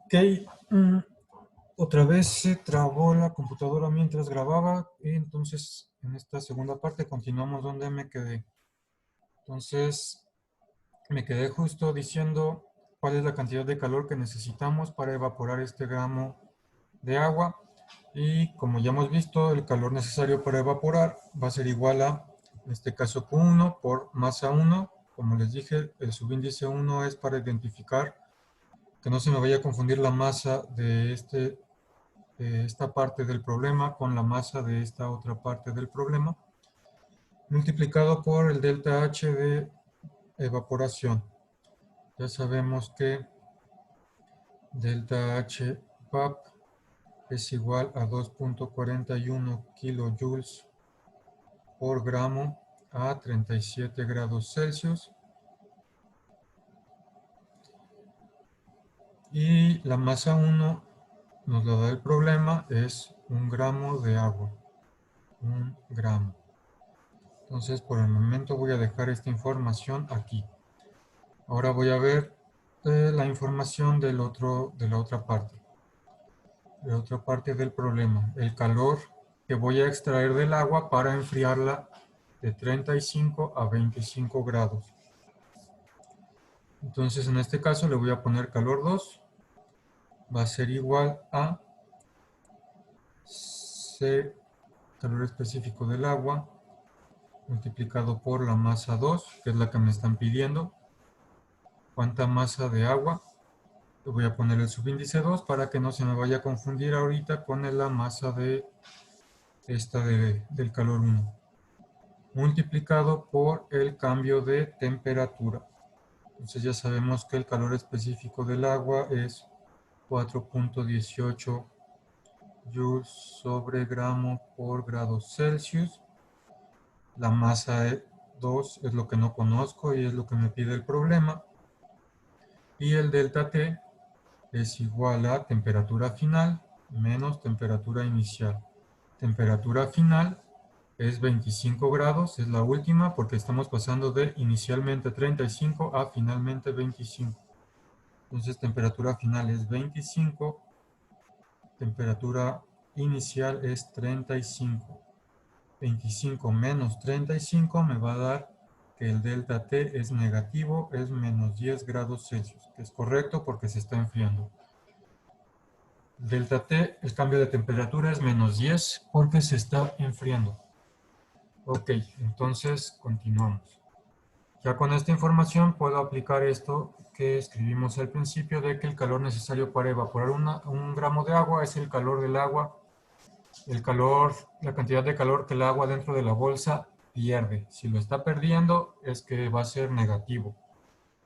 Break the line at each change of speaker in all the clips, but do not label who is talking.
Ok, mm, otra vez se trabó la computadora mientras grababa y entonces en esta segunda parte continuamos donde me quedé. Entonces me quedé justo diciendo cuál es la cantidad de calor que necesitamos para evaporar este gramo de agua y como ya hemos visto el calor necesario para evaporar va a ser igual a, en este caso Q1 por masa 1. Como les dije, el subíndice 1 es para identificar que no se me vaya a confundir la masa de esta parte del problema con la masa de esta otra parte del problema, multiplicado por el delta H de evaporación. Ya sabemos que delta H VAP es igual a 2.41 kilojoules por gramo a 37 grados Celsius. Y la masa 1 nos la da el problema, es 1 gramo de agua. 1 gramo. Entonces, por el momento voy a dejar esta información aquí. Ahora voy a ver la información de la otra parte. De la otra parte del problema. El calor que voy a extraer del agua para enfriarla de 35 a 25 grados. Entonces, en este caso le voy a poner calor 2. Va a ser igual a C, calor específico del agua, multiplicado por la masa 2, que es la que me están pidiendo. ¿Cuánta masa de agua? Le voy a poner el subíndice 2 para que no se me vaya a confundir ahorita con la masa de del calor 1. Multiplicado por el cambio de temperatura. Entonces ya sabemos que el calor específico del agua es 4.18 joules sobre gramo por grado Celsius. La masa 2 es lo que no conozco y es lo que me pide el problema. Y el delta T es igual a temperatura final menos temperatura inicial. Temperatura final es 25 grados, es la última porque estamos pasando de inicialmente 35 a finalmente 25. Entonces temperatura final es 25, temperatura inicial es 35. 25 menos 35 me va a dar que el delta T es negativo, es menos 10 grados Celsius, que es correcto porque se está enfriando. Delta T, el cambio de temperatura es menos 10 porque se está enfriando. Ok, entonces continuamos. Ya con esta información puedo aplicar esto que escribimos al principio de que el calor necesario para evaporar un gramo de agua es el calor del agua, la cantidad de calor que el agua dentro de la bolsa pierde. Si lo está perdiendo es que va a ser negativo.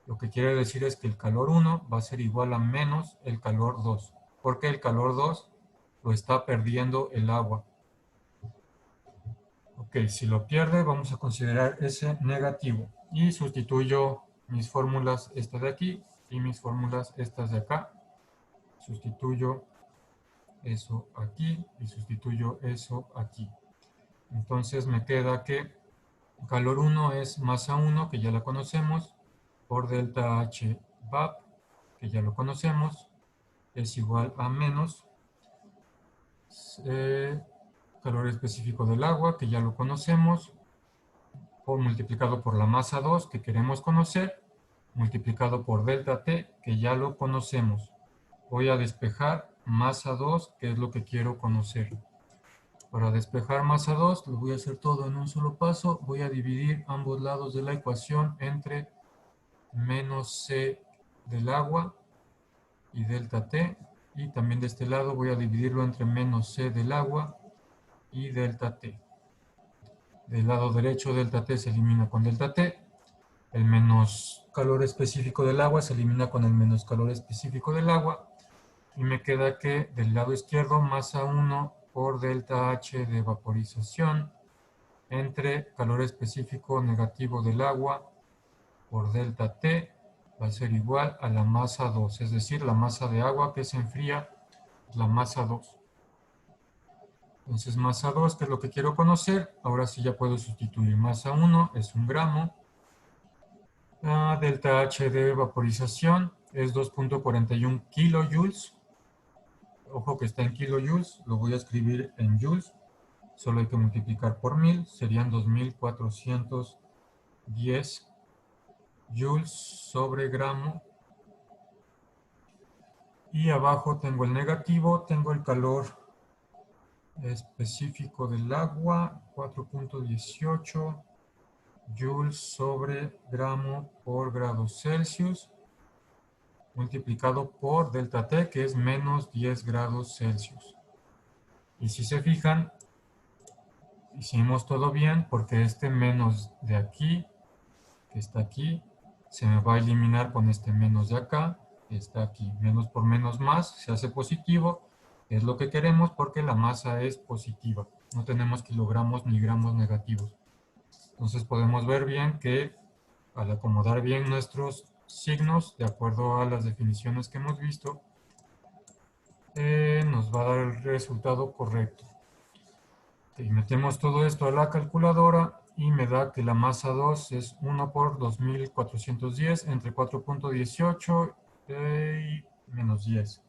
Lo que quiere decir es que el calor 1 va a ser igual a menos el calor 2, porque el calor 2 lo está perdiendo el agua. Ok, si lo pierde vamos a considerar ese negativo y sustituyo mis fórmulas esta de aquí y mis fórmulas estas de acá. Sustituyo eso aquí y sustituyo eso aquí. Entonces me queda que calor 1 es masa 1, que ya la conocemos, por delta H VAP, que ya lo conocemos, es igual a menos calor específico del agua, que ya lo conocemos, multiplicado por la masa 2 que queremos conocer, multiplicado por delta T que ya lo conocemos. Voy a despejar masa 2 que es lo que quiero conocer. Para despejar masa 2 lo voy a hacer todo en un solo paso. Voy a dividir ambos lados de la ecuación entre menos C del agua y delta T. Y también de este lado voy a dividirlo entre menos C del agua y delta T. Del lado derecho delta T se elimina con delta T. El menos calor específico del agua se elimina con el menos calor específico del agua. Y me queda que del lado izquierdo masa 1 por delta H de vaporización entre calor específico negativo del agua por delta T va a ser igual a la masa 2, es decir, la masa de agua que se enfría es la masa 2. Entonces masa 2, que es lo que quiero conocer, ahora sí ya puedo sustituir. Masa 1 es 1 gramo. Delta H de vaporización es 2.41 kilojoules. Ojo que está en kilojoules, lo voy a escribir en joules. Solo hay que multiplicar por 1000, serían 2410 joules sobre gramo. Y abajo tengo el negativo, tengo el calor específico del agua, 4.18 joules sobre gramo por grados Celsius, multiplicado por delta T, que es menos 10 grados Celsius. Y si se fijan, hicimos todo bien porque este menos de aquí, que está aquí, se me va a eliminar con este menos de acá, que está aquí. Menos por menos más se hace positivo, que es lo que queremos porque la masa es positiva. No tenemos kilogramos ni gramos negativos. Entonces podemos ver bien que al acomodar bien nuestros signos, de acuerdo a las definiciones que hemos visto, nos va a dar el resultado correcto. Y metemos todo esto a la calculadora y me da que la masa 2 es 1 por 2410 entre 4.18 y menos 10.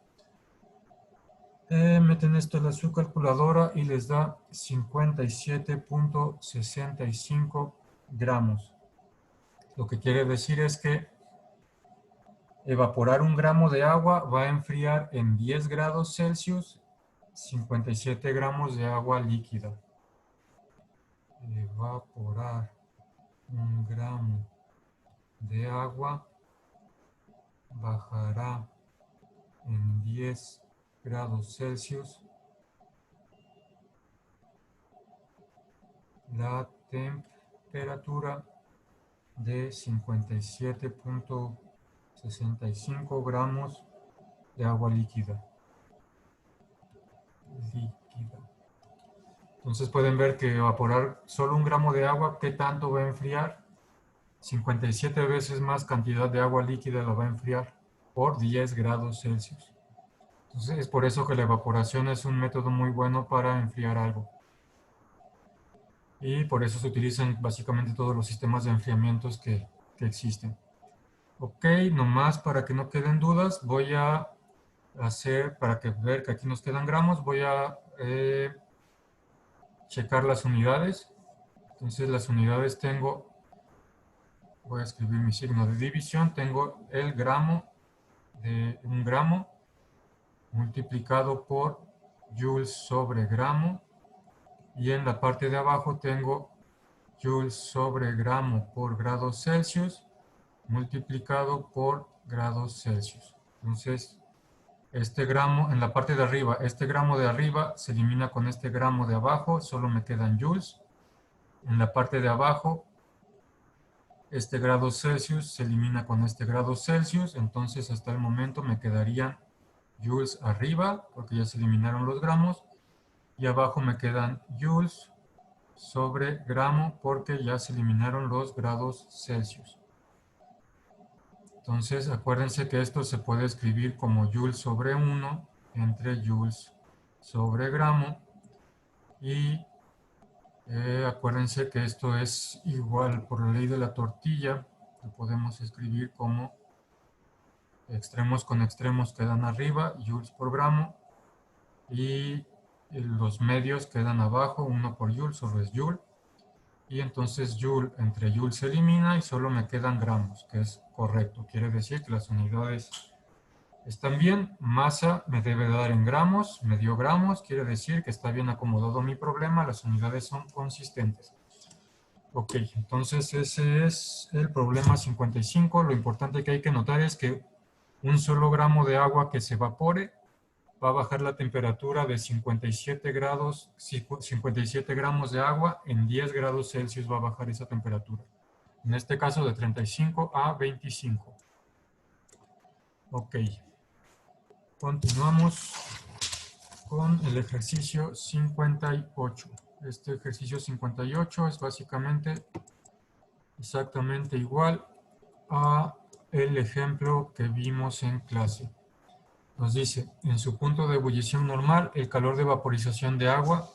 Meten esto a su calculadora y les da 57.65 gramos. Lo que quiere decir es que evaporar 1 gramo de agua va a enfriar en 10 grados Celsius 57 gramos de agua líquida. Evaporar 1 gramo de agua bajará en 10 grados Celsius la temperatura de 57.65 gramos de agua líquida. Entonces pueden ver que evaporar solo 1 gramo de agua, ¿qué tanto va a enfriar? 57 veces más cantidad de agua líquida lo va a enfriar por 10 grados Celsius. Entonces es por eso que la evaporación es un método muy bueno para enfriar algo. Y por eso se utilizan básicamente todos los sistemas de enfriamientos que existen. Ok, nomás para que no queden dudas, voy a hacer, para ver que aquí nos quedan gramos, voy a checar las unidades. Entonces las unidades tengo, voy a escribir mi signo de división, tengo el gramo de 1 gramo multiplicado por joules sobre gramo, y en la parte de abajo tengo joules sobre gramo por grados Celsius multiplicado por grados Celsius. Entonces, este gramo en la parte de arriba, este gramo de arriba se elimina con este gramo de abajo, solo me quedan joules. En la parte de abajo, este grado Celsius se elimina con este grado Celsius, entonces hasta el momento me quedarían joules arriba, porque ya se eliminaron los gramos, y abajo me quedan joules sobre gramo, porque ya se eliminaron los grados Celsius. Entonces, acuérdense que esto se puede escribir como joules sobre 1 entre joules sobre gramo, y acuérdense que esto es igual por la ley de la tortilla, lo podemos escribir como extremos con extremos quedan arriba, joules por gramo, y los medios quedan abajo, 1 por joule, solo es joule, y entonces joule entre joule se elimina y solo me quedan gramos, que es correcto, quiere decir que las unidades están bien. Masa me debe dar en gramos, me dio gramos, quiere decir que está bien acomodado mi problema, las unidades son consistentes. Ok, entonces ese es el problema 55. Lo importante que hay que notar es que un solo gramo de agua que se evapore va a bajar la temperatura de 57 gramos de agua, en 10 grados Celsius va a bajar esa temperatura. En este caso de 35 a 25. Ok. Continuamos con el ejercicio 58. Este ejercicio 58 es básicamente exactamente igual a el ejemplo que vimos en clase. Nos dice, en su punto de ebullición normal, el calor de vaporización de agua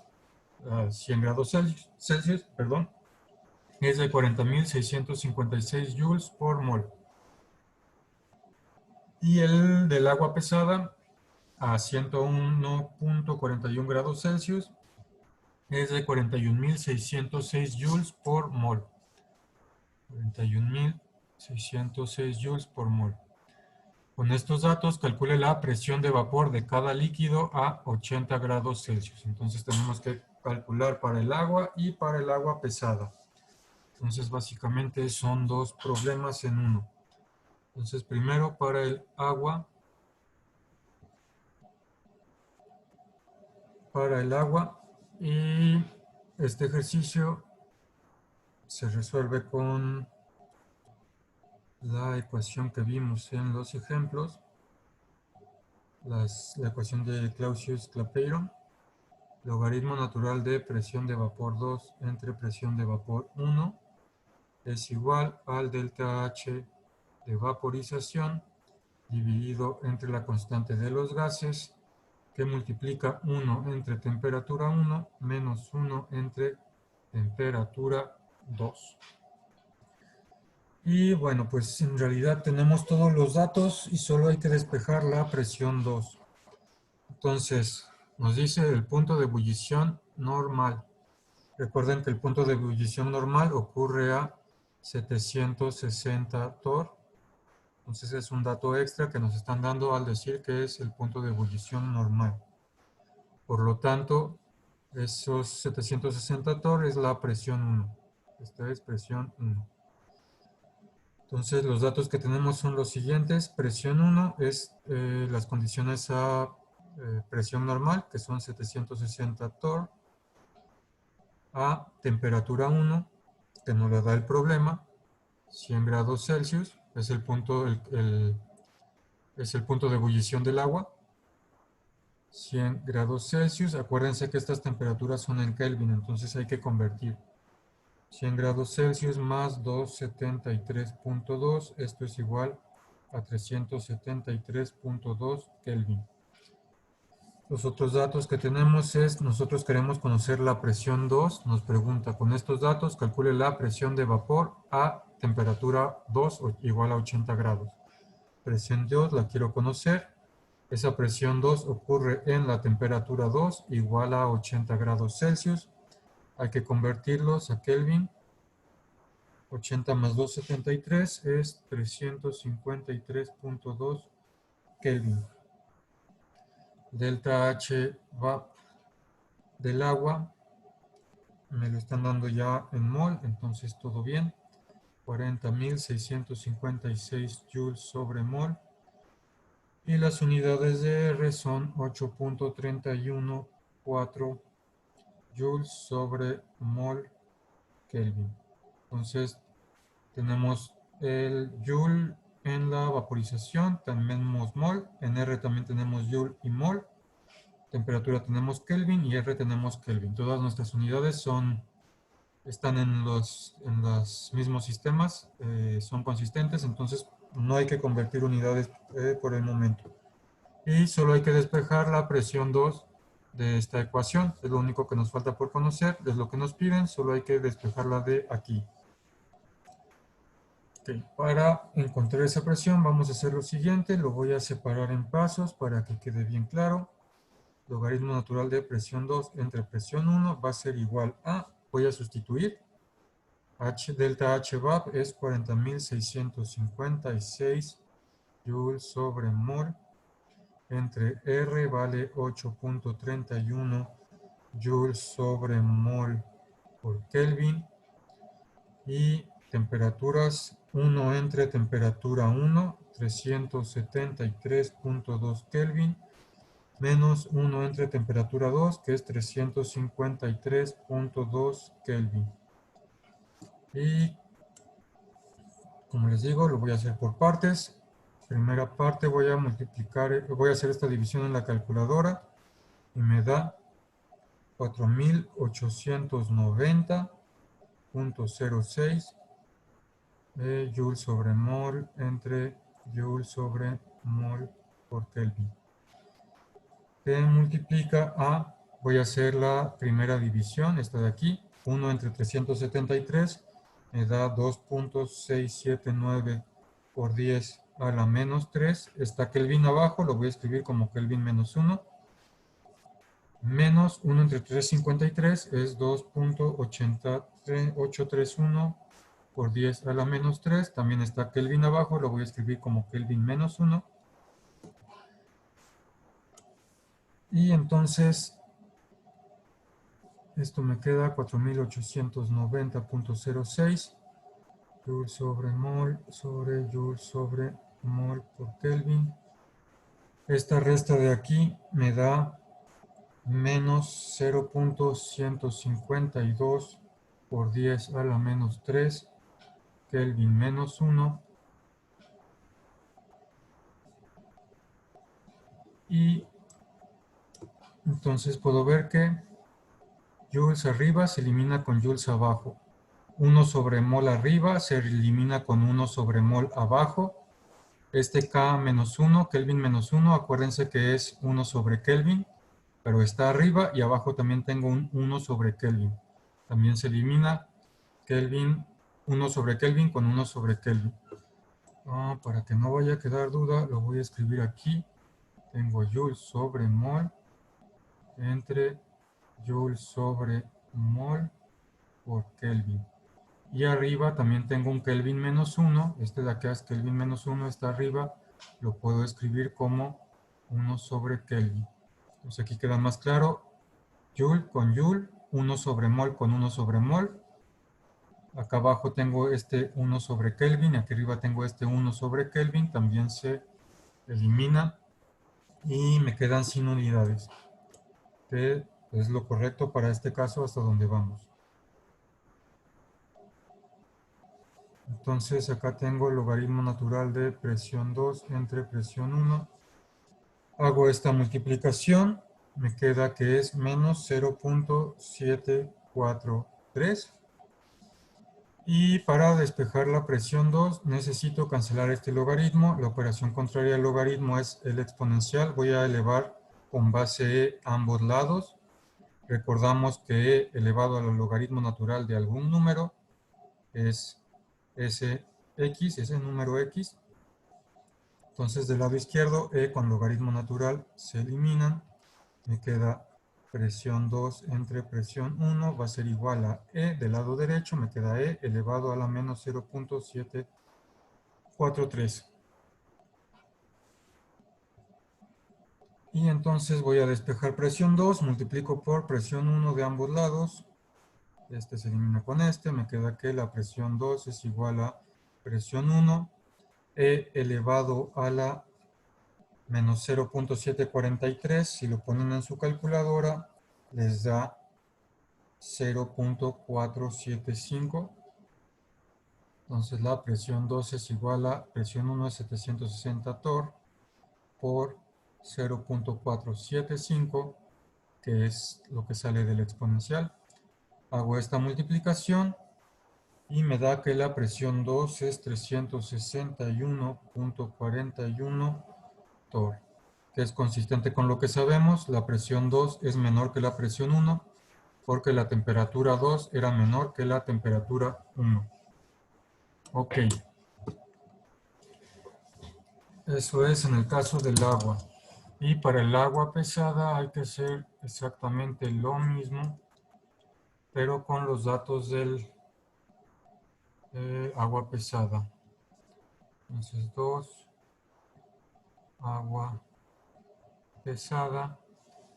a 100 grados Celsius, es de 40.656 joules por mol. Y el del agua pesada a 101.41 grados Celsius es de 41.606 joules por mol. 41.606 joules por mol. Con estos datos calcule la presión de vapor de cada líquido a 80 grados Celsius. Entonces tenemos que calcular para el agua y para el agua pesada. Entonces básicamente son dos problemas en uno. Entonces primero para el agua. Y este ejercicio se resuelve con la ecuación que vimos en los ejemplos. La ecuación de Clausius-Clapeyron, logaritmo natural de presión de vapor 2 entre presión de vapor 1 es igual al delta H de vaporización dividido entre la constante de los gases, que multiplica 1 entre temperatura 1 menos 1 entre temperatura 2. Y bueno, pues en realidad tenemos todos los datos y solo hay que despejar la presión 2. Entonces, nos dice el punto de ebullición normal. Recuerden que el punto de ebullición normal ocurre a 760 torr. Entonces es un dato extra que nos están dando al decir que es el punto de ebullición normal. Por lo tanto, esos 760 torr es la presión 1. Esta es presión 1. Entonces los datos que tenemos son los siguientes. Presión 1 es las condiciones a presión normal, que son 760 torr, a temperatura 1, que nos le da el problema, 100 grados Celsius, es el punto, es el punto de ebullición del agua, 100 grados Celsius. Acuérdense que estas temperaturas son en Kelvin, entonces hay que convertir. 100 grados Celsius más 273.2, esto es igual a 373.2 Kelvin. Los otros datos que tenemos es, nosotros queremos conocer la presión 2, nos pregunta, con estos datos calcule la presión de vapor a temperatura 2 igual a 80 grados. Presión 2 la quiero conocer, esa presión 2 ocurre en la temperatura 2 igual a 80 grados Celsius. Hay que convertirlos a Kelvin. 80 más 273 es 353.2 Kelvin. Delta H VAP del agua me lo están dando ya en mol, entonces todo bien. 40.656 joules sobre mol. Y las unidades de R son 8.314 joules sobre mol Kelvin. Entonces tenemos el joule en la vaporización, también tenemos mol, en R también tenemos joule y mol, temperatura tenemos Kelvin y R tenemos Kelvin. Todas nuestras unidades están en los mismos sistemas, son consistentes, entonces no hay que convertir unidades por el momento. Y solo hay que despejar la presión 2 de esta ecuación, es lo único que nos falta por conocer, es lo que nos piden, solo hay que despejarla de aquí. Okay. Para encontrar esa presión vamos a hacer lo siguiente, lo voy a separar en pasos para que quede bien claro. Logaritmo natural de presión 2 entre presión 1 va a ser igual a, voy a sustituir, delta H VAP es 40.656 joules sobre mol, entre R vale 8.31 joules sobre mol por Kelvin, y temperaturas 1 entre temperatura 1, 373.2 Kelvin, menos 1 entre temperatura 2, que es 353.2 Kelvin. Y como les digo, lo voy a hacer por partes. Primera parte voy a multiplicar, voy a hacer esta división en la calculadora y me da 4.890.06 joule sobre mol entre joule sobre mol por Kelvin. Que multiplica a, voy a hacer la primera división, esta de aquí, 1 entre 373, me da 2.679 por 10 a la menos 3. Está Kelvin abajo, lo voy a escribir como Kelvin menos 1. Menos 1 entre 353 es 2.831 por 10 a la menos 3. También está Kelvin abajo, lo voy a escribir como Kelvin menos 1. Y entonces, esto me queda 4890.06 Joule sobre mol sobre Joule sobre mol por Kelvin. Esta resta de aquí me da menos 0.152 por 10 a la menos 3 Kelvin menos 1. Y entonces puedo ver que joules arriba se elimina con joules abajo. 1 sobre mol arriba se elimina con 1 sobre mol abajo. Este K menos 1, Kelvin menos 1, acuérdense que es 1 sobre Kelvin, pero está arriba y abajo también tengo un 1 sobre Kelvin. También se elimina Kelvin, 1 sobre Kelvin con 1 sobre Kelvin. Para que no vaya a quedar duda, lo voy a escribir aquí. Tengo joules sobre mol entre joules sobre mol por Kelvin. Y arriba también tengo un Kelvin menos 1. Este de acá es Kelvin menos 1, está arriba. Lo puedo escribir como 1 sobre Kelvin. Entonces aquí queda más claro. Joule con Joule, 1 sobre mol con 1 sobre mol. Acá abajo tengo este 1 sobre Kelvin. Aquí arriba tengo este 1 sobre Kelvin. También se elimina. Y me quedan sin unidades. Que es lo correcto para este caso hasta donde vamos. Entonces acá tengo el logaritmo natural de presión 2 entre presión 1. Hago esta multiplicación, me queda que es menos 0.743. Y para despejar la presión 2 necesito cancelar este logaritmo. La operación contraria al logaritmo es el exponencial. Voy a elevar con base e ambos lados. Recordamos que e elevado al logaritmo natural de algún número es ese x, ese número x. Entonces del lado izquierdo e con logaritmo natural se eliminan. Me queda presión 2 entre presión 1 va a ser igual a e. Del lado derecho me queda e elevado a la menos 0.743. Y entonces voy a despejar presión 2, multiplico por presión 1 de ambos lados. Este se elimina con este, me queda que la presión 2 es igual a presión 1, e elevado a la menos 0.743. Si lo ponen en su calculadora, les da 0.475. Entonces la presión 2 es igual a presión 1 es 760 torr por 0.475, que es lo que sale del exponencial. Hago esta multiplicación y me da que la presión 2 es 361.41 torr, que es consistente con lo que sabemos. La presión 2 es menor que la presión 1 porque la temperatura 2 era menor que la temperatura 1. Ok. Eso es en el caso del agua. Y para el agua pesada hay que hacer exactamente lo mismo, pero con los datos del agua pesada. Entonces 2, agua pesada.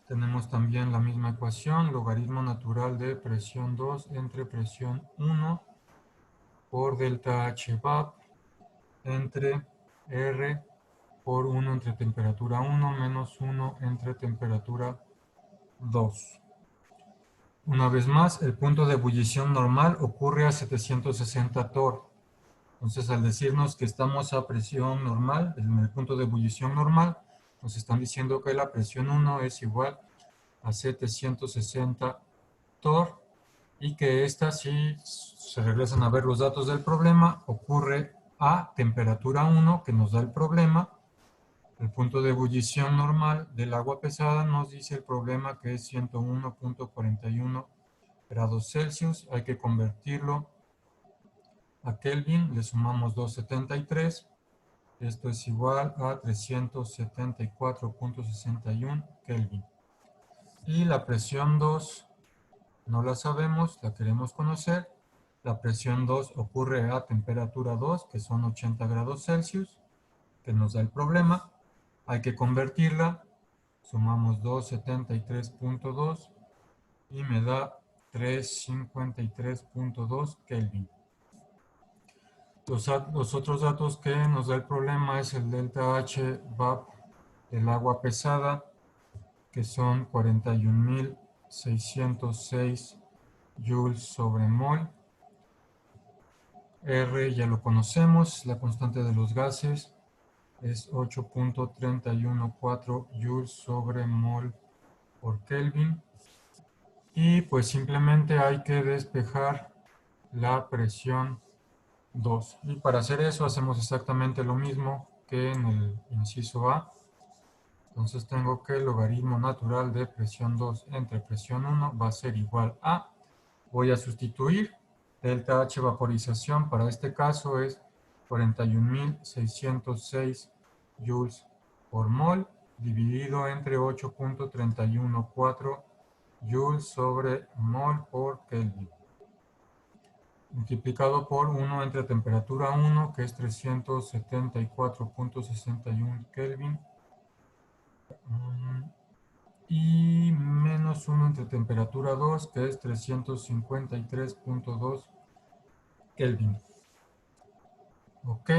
Tenemos también la misma ecuación, logaritmo natural de presión 2 entre presión 1 por delta H VAP entre R por 1 entre temperatura 1 menos 1 entre temperatura 2. Una vez más, el punto de ebullición normal ocurre a 760 torr. Entonces, al decirnos que estamos a presión normal, en el punto de ebullición normal, nos están diciendo que la presión 1 es igual a 760 torr y que esta, si se regresan a ver los datos del problema, ocurre a temperatura 1, que nos da el problema. El punto de ebullición normal del agua pesada nos dice el problema que es 101.41 grados Celsius. Hay que convertirlo a Kelvin, le sumamos 273 Esto es igual a 374.61 Kelvin. Y la presión 2 no la sabemos, la queremos conocer. La presión 2 ocurre a temperatura 2, que son 80 grados Celsius, que nos da el problema. Hay que convertirla. Sumamos 273.2 y me da 353.2 Kelvin. Los otros datos que nos da el problema es el delta H VAP del agua pesada, que son 41.606 joules sobre mol. R ya lo conocemos, la constante de los gases es 8.314 joules sobre mol por Kelvin. Y pues simplemente hay que despejar la presión 2. Y para hacer eso hacemos exactamente lo mismo que en el inciso A. Entonces tengo que el logaritmo natural de presión 2 entre presión 1 va a ser igual a, voy a sustituir, delta H vaporización para este caso es 41.606 joules por mol dividido entre 8.314 joules sobre mol por Kelvin, multiplicado por 1 entre temperatura 1, que es 374.61 Kelvin, y menos 1 entre temperatura 2, que es 353.2 Kelvin. Ok,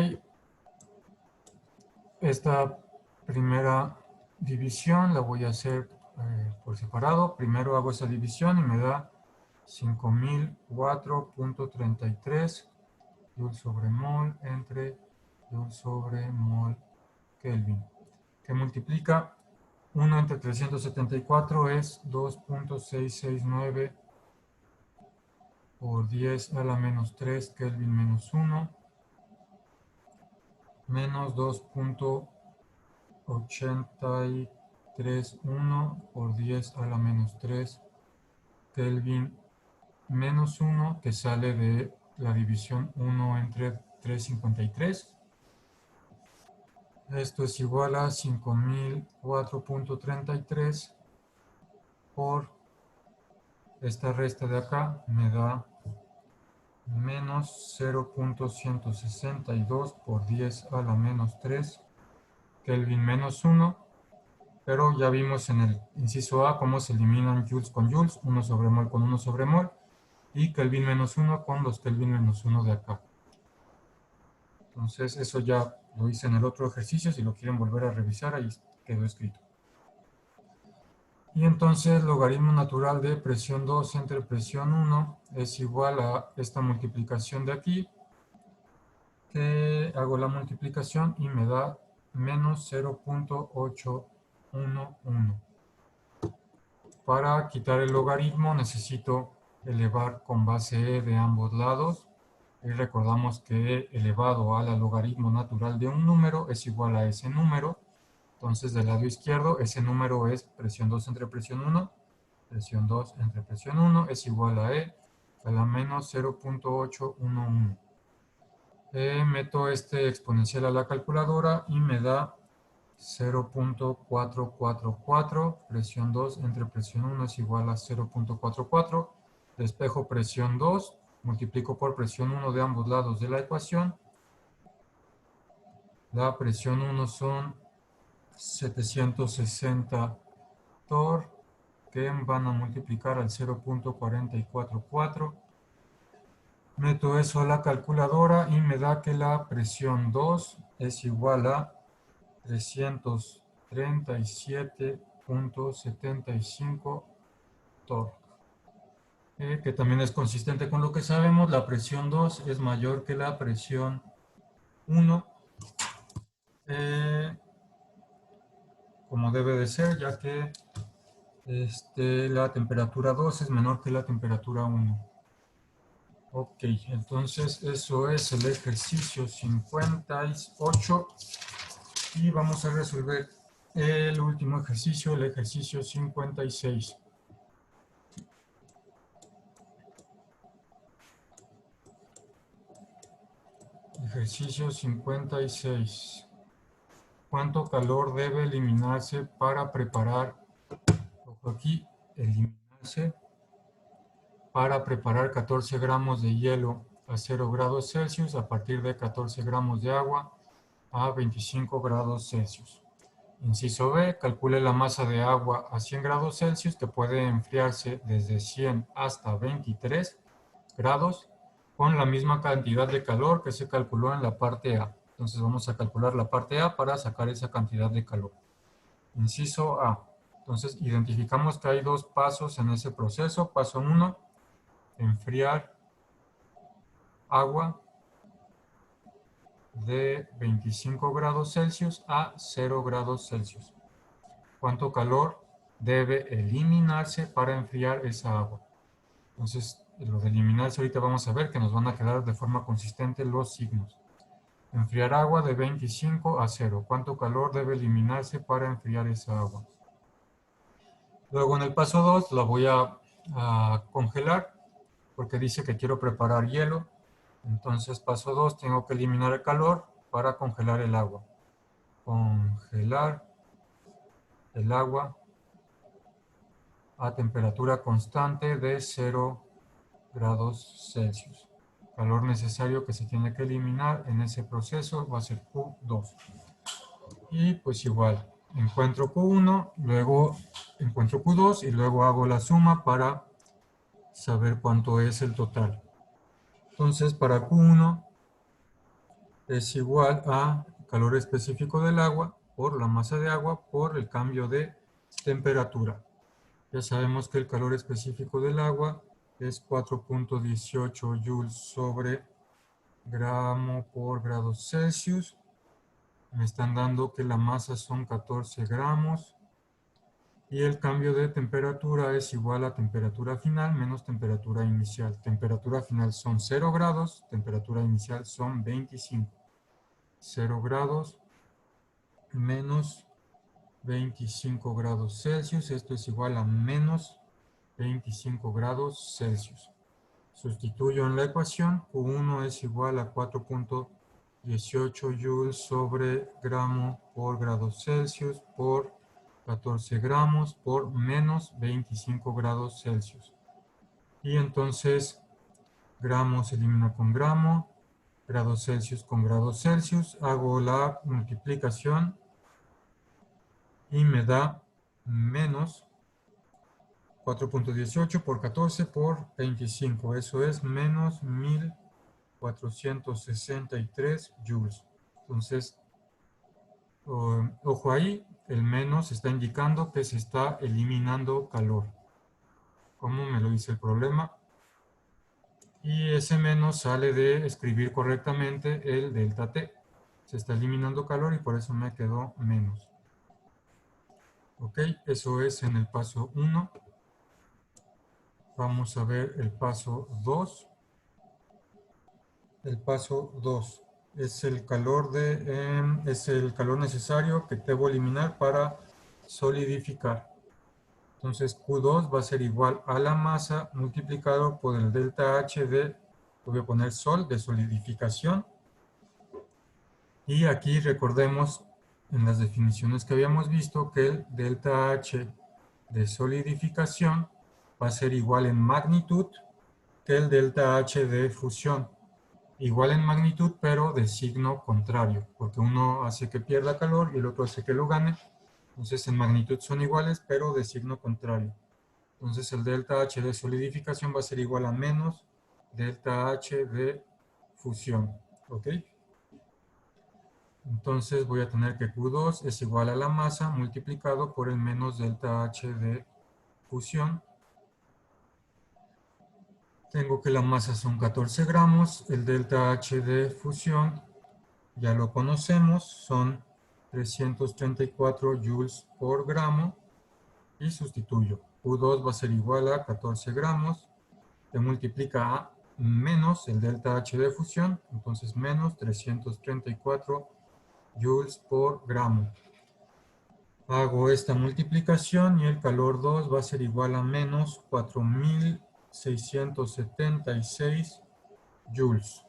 esta primera división la voy a hacer por separado. Primero hago esa división y me da 5004.33 Joule sobre mol entre Joule sobre mol Kelvin, que multiplica 1 entre 374 es 2.669 por 10 a la menos 3 Kelvin menos 1 menos 2.831 por 10 a la menos 3 Kelvin menos 1, que sale de la división 1 entre 353. Esto es igual a 5004.33 por esta resta de acá, me da menos 0.162 por 10 a la menos 3 Kelvin menos 1, pero ya vimos en el inciso A cómo se eliminan joules con joules, 1 sobre mol con 1 sobre mol, y Kelvin menos 1 con los Kelvin menos 1 de acá. Entonces eso ya lo hice en el otro ejercicio, si lo quieren volver a revisar, ahí quedó escrito. Y entonces logaritmo natural de presión 2 entre presión 1 es igual a esta multiplicación de aquí, que hago la multiplicación y me da menos 0.811. Para quitar el logaritmo necesito elevar con base e de ambos lados. Y recordamos que elevado a la logaritmo natural de un número es igual a ese número. Entonces del lado izquierdo ese número es presión 2 entre presión 1. Presión 2 entre presión 1 es igual a e a la menos 0.811. Meto este exponencial a la calculadora y me da 0.444. Presión 2 entre presión 1 es igual a 0.44. Despejo presión 2, multiplico por presión 1 de ambos lados de la ecuación. La presión 1 son 760 torr, que van a multiplicar al 0.444. Meto eso a la calculadora y me da que la presión 2 es igual a 337.75 torr. Que también es consistente con lo que sabemos, la presión 2 es mayor que la presión 1, como debe de ser, ya que la temperatura 2 es menor que la temperatura 1. Ok, entonces eso es el ejercicio 58 y vamos a resolver el último ejercicio, el ejercicio 56. Ejercicio 56. ¿Cuánto calor debe eliminarse para preparar, ojo aquí, eliminarse para preparar 14 gramos de hielo a 0 grados Celsius a partir de 14 gramos de agua a 25 grados Celsius? Inciso B, calcule la masa de agua a 100 grados Celsius que puede enfriarse desde 100 hasta 23 grados con la misma cantidad de calor que se calculó en la parte A. Entonces vamos a calcular la parte A para sacar esa cantidad de calor. Inciso A. Entonces identificamos que hay dos pasos en ese proceso. Paso 1, enfriar agua de 25 grados Celsius a 0 grados Celsius. ¿Cuánto calor debe eliminarse para enfriar esa agua? Entonces, lo de eliminarse ahorita vamos a ver que nos van a quedar de forma consistente los signos. Enfriar agua de 25 a 0. ¿Cuánto calor debe eliminarse para enfriar esa agua? Luego en el paso 2 la voy a congelar porque dice que quiero preparar hielo. Entonces paso 2 tengo que eliminar el calor para congelar el agua. Congelar el agua a temperatura constante de 0 grados Celsius. Calor necesario que se tiene que eliminar en ese proceso va a ser Q2. Y pues igual, encuentro Q1, luego encuentro Q2 y luego hago la suma para saber cuánto es el total. Entonces para Q1 es igual a calor específico del agua por la masa de agua por el cambio de temperatura. Ya sabemos que el calor específico del agua es 4.18 joules sobre gramo por grado Celsius. Me están dando que la masa son 14 gramos. Y el cambio de temperatura es igual a temperatura final menos temperatura inicial. Temperatura final son 0 grados, temperatura inicial son 25. 0 grados menos 25 grados Celsius. Esto es igual a menos 25 grados Celsius. Sustituyo en la ecuación. Q1 es igual a 4.18 joules sobre gramo por grado Celsius por 14 gramos por menos 25 grados Celsius. Y entonces gramo se elimina con gramo, grados Celsius con grados Celsius. Hago la multiplicación y me da menos 4.18 por 14 por 25. Eso es menos 1463 joules. Entonces, ojo ahí, el menos está indicando que se está eliminando calor. ¿Cómo me lo dice el problema? Y ese menos sale de escribir correctamente el delta T. Se está eliminando calor y por eso me quedó menos. Ok, eso es en el paso 1. Vamos a ver el paso 2. El paso 2 es el calor necesario que debo eliminar para solidificar. Entonces Q2 va a ser igual a la masa multiplicado por el delta H de, voy a poner sol, de solidificación. Y aquí recordemos en las definiciones que habíamos visto que el delta H de solidificación va a ser igual en magnitud que el delta H de fusión. Igual en magnitud, pero de signo contrario, porque uno hace que pierda calor y el otro hace que lo gane. Entonces en magnitud son iguales, pero de signo contrario. Entonces el delta H de solidificación va a ser igual a menos delta H de fusión. ¿Ok? Entonces voy a tener que Q2 es igual a la masa multiplicado por el menos delta H de fusión. Tengo que la masa son 14 gramos, el delta H de fusión ya lo conocemos, son 334 joules por gramo y sustituyo. Q2 va a ser igual a 14 gramos, que multiplica a menos el delta H de fusión, entonces menos 334 joules por gramo. Hago esta multiplicación y el calor 2 va a ser igual a menos 4.676 joules.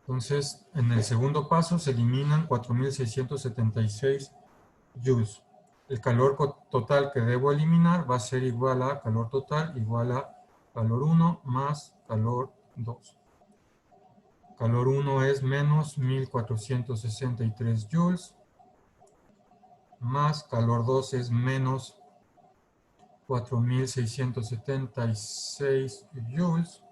Entonces, en el segundo paso se eliminan 4.676 joules. El calor total que debo eliminar va a ser igual a calor total igual a calor 1 más calor 2. Calor 1 es menos 1.463 joules, más calor 2 es menos 4.676 joules.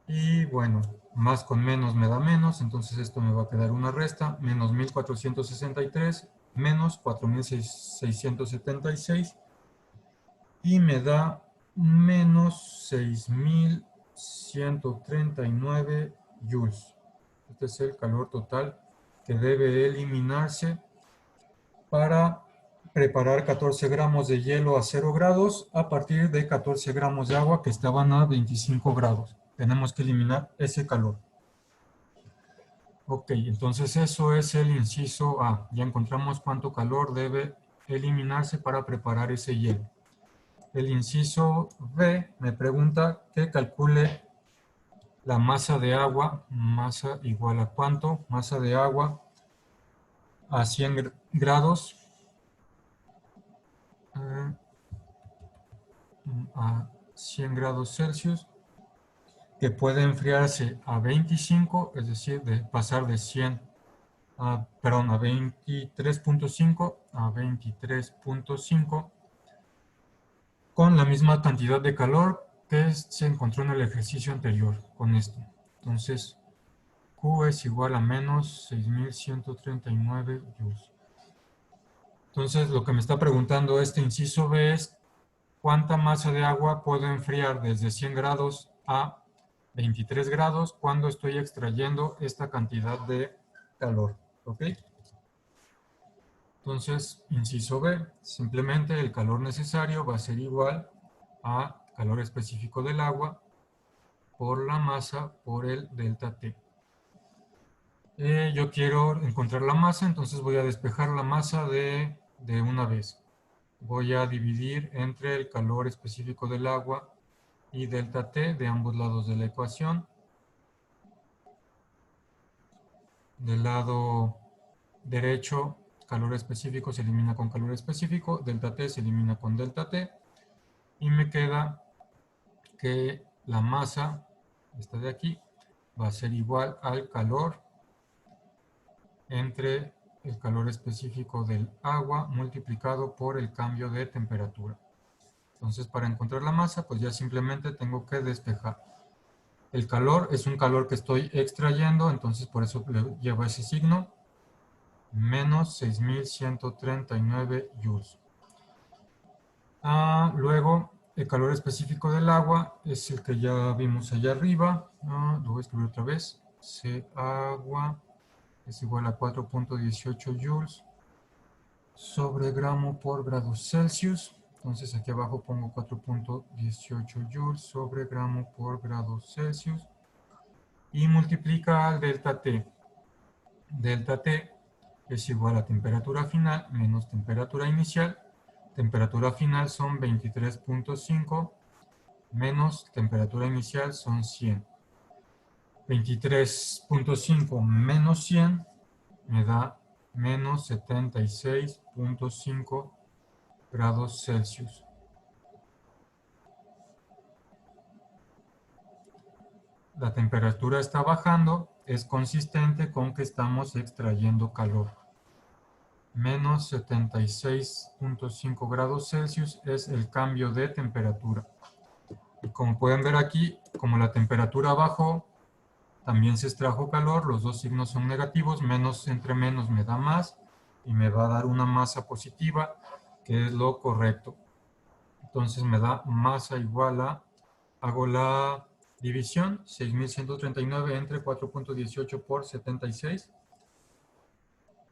Y bueno, más con menos me da menos, entonces esto me va a quedar una resta, menos 1.463 menos 4.676 y me da menos 6.139 joules. Este es el calor total que debe eliminarse para preparar 14 gramos de hielo a 0 grados a partir de 14 gramos de agua que estaban a 25 grados. Tenemos que eliminar ese calor. Ok, entonces eso es el inciso A. Ya encontramos cuánto calor debe eliminarse para preparar ese hielo. El inciso B me pregunta que calcule la masa de agua, masa igual a cuánto, masa de agua a 100 grados, a 100 grados Celsius, que puede enfriarse a 25, es decir, de pasar de 100 a 23.5 a 23.5, con la misma cantidad de calor que se encontró en el ejercicio anterior con esto. Entonces, Q es igual a menos 6.139 joules. Entonces, lo que me está preguntando este inciso B es cuánta masa de agua puedo enfriar desde 100 grados a 23 grados cuando estoy extrayendo esta cantidad de calor. ¿Ok? Entonces, inciso B, simplemente el calor necesario va a ser igual a calor específico del agua por la masa por el delta T. Yo quiero encontrar la masa, entonces voy a despejar la masa de una vez. Voy a dividir entre el calor específico del agua y delta T de ambos lados de la ecuación. Del lado derecho, calor específico se elimina con calor específico, delta T se elimina con delta T, y me queda que la masa, esta de aquí, va a ser igual al calor entre el calor específico del agua multiplicado por el cambio de temperatura. Entonces, para encontrar la masa, pues ya simplemente tengo que despejar. El calor es un calor que estoy extrayendo, entonces por eso le llevo ese signo, menos 6.139 joules. Luego, el calor específico del agua es el que ya vimos allá arriba. Lo voy a escribir otra vez. C agua es igual a 4.18 joules sobre gramo por grado Celsius. Entonces aquí abajo pongo 4.18 joules sobre gramo por grado Celsius. Y multiplica al delta T. Delta T es igual a temperatura final menos temperatura inicial. Temperatura final son 23.5 menos temperatura inicial son 100. 23.5 menos 100 me da menos 76.5 grados Celsius. La temperatura está bajando, es consistente con que estamos extrayendo calor. Menos 76.5 grados Celsius es el cambio de temperatura. Y como pueden ver aquí, como la temperatura bajó, también se extrajo calor, los dos signos son negativos, menos entre menos me da más, y me va a dar una masa positiva, que es lo correcto. Entonces me da masa igual a, hago la división, 6.139 entre 4.18 por 76,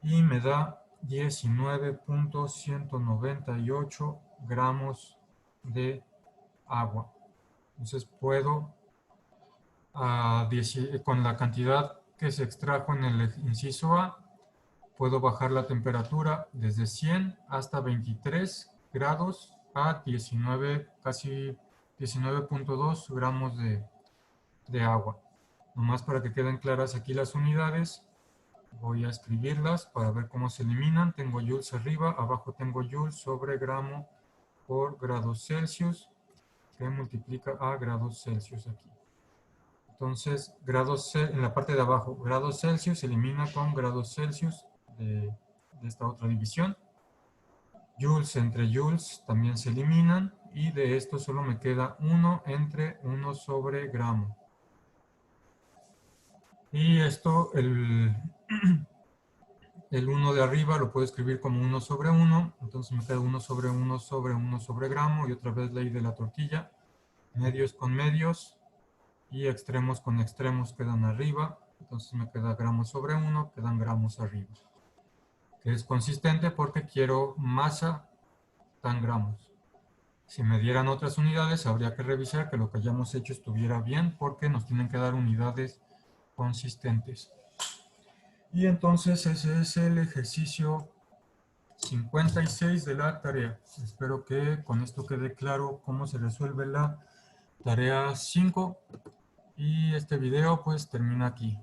y me da 19.198 gramos de agua. Entonces puedo, con la cantidad que se extrajo en el inciso A, puedo bajar la temperatura desde 100 hasta 23 grados a 19, casi 19.2 gramos de agua. Nomás para que queden claras aquí las unidades, voy a escribirlas para ver cómo se eliminan. Tengo joules arriba, abajo tengo joules sobre gramo por grados Celsius, que multiplica a grados Celsius aquí. Entonces, en la parte de abajo, grados Celsius se elimina con grados Celsius de esta otra división. Joules entre joules también se eliminan y de esto solo me queda 1 entre 1 sobre gramo. Y esto, el 1 de arriba lo puedo escribir como 1 sobre 1, entonces me queda 1 sobre 1 sobre 1 sobre gramo, y otra vez ley de la tortilla, medios con medios y extremos con extremos quedan arriba, entonces me queda gramos sobre 1, quedan gramos arriba, que es consistente porque quiero masa tan gramos. Si me dieran otras unidades, habría que revisar que lo que hayamos hecho estuviera bien, porque nos tienen que dar unidades consistentes. Y entonces ese es el ejercicio 56 de la tarea. Espero que con esto quede claro cómo se resuelve la tarea 5. Y este video pues termina aquí.